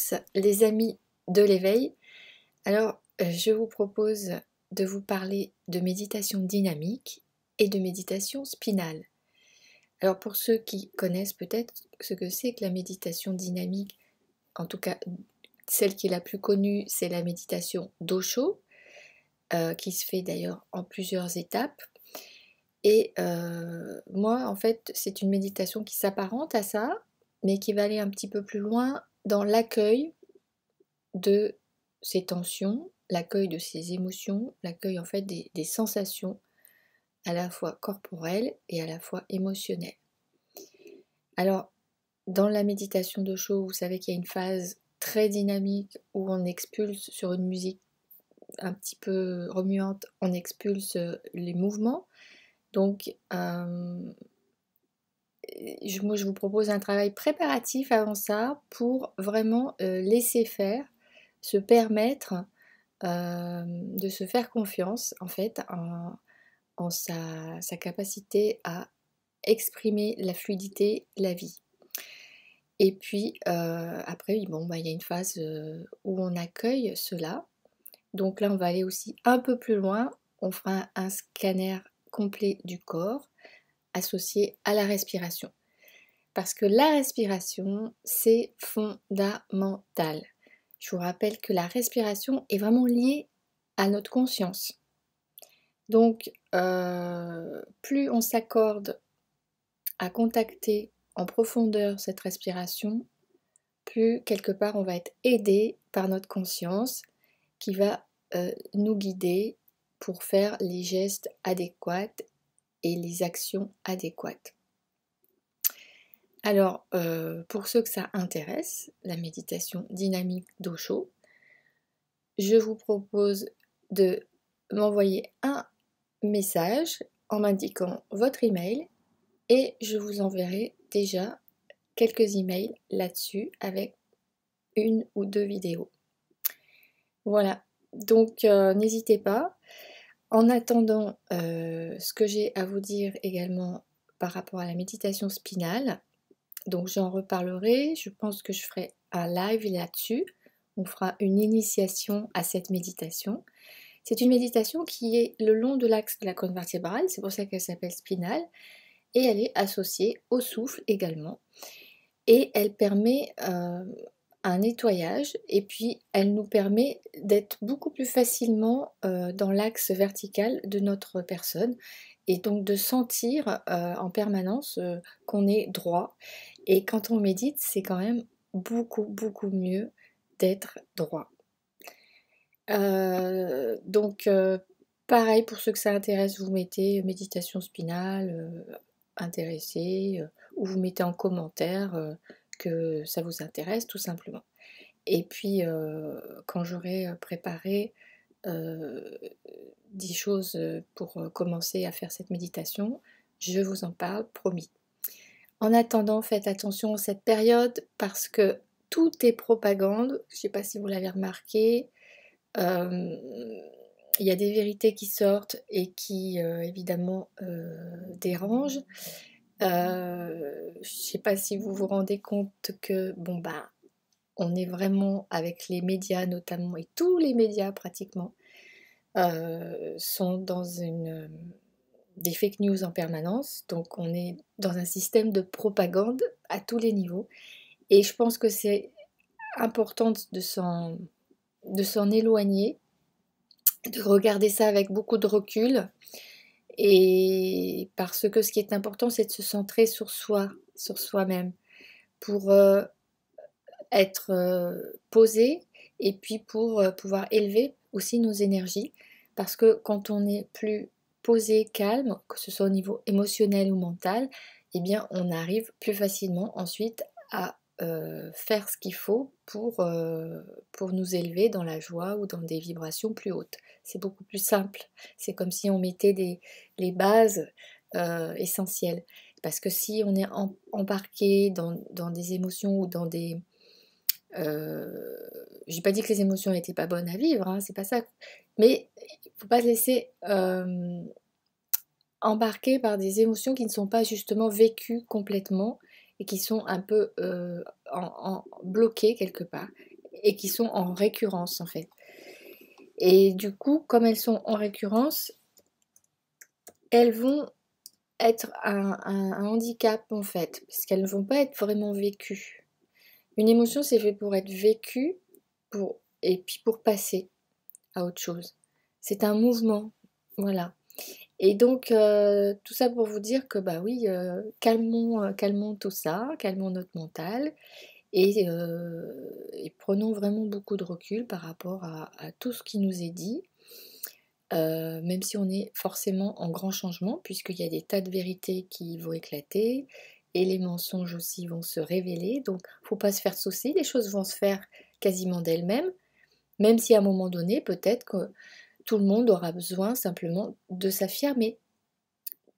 tous les amis de l'éveil. Alors, je vous propose de vous parler de méditation dynamique et de méditation spinale. Alors pour ceux qui connaissent peut-être ce que c'est que la méditation dynamique, en tout cas celle qui est la plus connue, c'est la méditation d'Osho, qui se fait d'ailleurs en plusieurs étapes. Et moi, en fait, c'est une méditation qui s'apparente à ça, mais qui va aller un petit peu plus loin dans l'accueil de ces tensions, l'accueil de ces émotions, l'accueil en fait des sensations à la fois corporelles et à la fois émotionnelles. Alors, dans la méditation d'Osho, vous savez qu'il y a une phase très dynamique où on expulse sur une musique un petit peu remuante, on expulse les mouvements. Donc, moi, je vous propose un travail préparatif avant ça pour vraiment laisser faire, se permettre de se faire confiance en fait en sa capacité à exprimer la fluidité, la vie. Et puis après, bon, il y a une phase où on accueille cela. Donc là, on va aller aussi un peu plus loin. On fera un scanner complet du corps associé à la respiration. Parce que la respiration, c'est fondamental. Je vous rappelle que la respiration est vraiment liée à notre conscience. Donc, plus on s'accorde à contacter en profondeur cette respiration, plus quelque part on va être aidé par notre conscience qui va nous guider pour faire les gestes adéquats et les actions adéquates. Alors, pour ceux que ça intéresse, la méditation dynamique d'Osho, je vous propose de m'envoyer un message en m'indiquant votre email et je vous enverrai déjà quelques emails là-dessus avec une ou deux vidéos. Voilà, donc n'hésitez pas. En attendant, ce que j'ai à vous dire également par rapport à la méditation spinale, donc j'en reparlerai, je pense que je ferai un live là-dessus. On fera une initiation à cette méditation. C'est une méditation qui est le long de l'axe de la colonne vertébrale, c'est pour ça qu'elle s'appelle spinale, et elle est associée au souffle également. Et elle permet un nettoyage, et puis elle nous permet d'être beaucoup plus facilement dans l'axe vertical de notre personne, et donc de sentir en permanence qu'on est droit. Et quand on médite, c'est quand même beaucoup mieux d'être droit. Donc pareil, pour ceux que ça intéresse, vous mettez méditation spinale intéressé, ou vous mettez en commentaire que ça vous intéresse tout simplement. Et puis quand j'aurai préparé 10 choses pour commencer à faire cette méditation, je vous en parle, promis. En attendant, faites attention à cette période parce que tout est propagande. Je ne sais pas si vous l'avez remarqué. Il y a des vérités qui sortent et qui évidemment dérangent. Je ne sais pas si vous vous rendez compte que on est vraiment avec les médias notamment, et tous les médias pratiquement sont dans des fake news en permanence, donc on est dans un système de propagande à tous les niveaux, et je pense que c'est important de s'en éloigner, de regarder ça avec beaucoup de recul, et parce que ce qui est important, c'est de se centrer sur soi, sur soi-même, pour être posé, et puis pour pouvoir élever aussi nos énergies, parce que quand on est plus posé, calme, que ce soit au niveau émotionnel ou mental, eh bien on arrive plus facilement ensuite à faire ce qu'il faut pour nous élever dans la joie ou dans des vibrations plus hautes. C'est beaucoup plus simple. C'est comme si on mettait les bases essentielles. Parce que si on est embarqué dans des émotions ou dans des... j'ai pas dit que les émotions n'étaient pas bonnes à vivre, hein, c'est pas ça. Mais il faut pas se laisser embarquer par des émotions qui ne sont pas justement vécues complètement et qui sont un peu bloquées quelque part. et qui sont en récurrence en fait. Et du coup, comme elles sont en récurrence, elles vont être un handicap en fait, parce qu'elles ne vont pas être vraiment vécues. Une émotion, c'est fait pour être vécue et puis pour passer à autre chose. C'est un mouvement, voilà. Et donc, tout ça pour vous dire que, bah oui, calmons tout ça, calmons notre mental et prenons vraiment beaucoup de recul par rapport à tout ce qui nous est dit, même si on est forcément en grand changement, puisqu'il y a des tas de vérités qui vont éclater et les mensonges aussi vont se révéler. Donc, faut pas se faire de soucis, les choses vont se faire quasiment d'elles-mêmes, même si à un moment donné, peut-être que tout le monde aura besoin simplement de s'affirmer,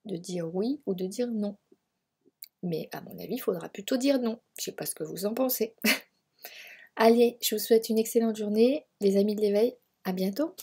de dire oui ou de dire non. Mais à mon avis, il faudra plutôt dire non. Je sais pas ce que vous en pensez. Allez, je vous souhaite une excellente journée, les amis de l'éveil. À bientôt.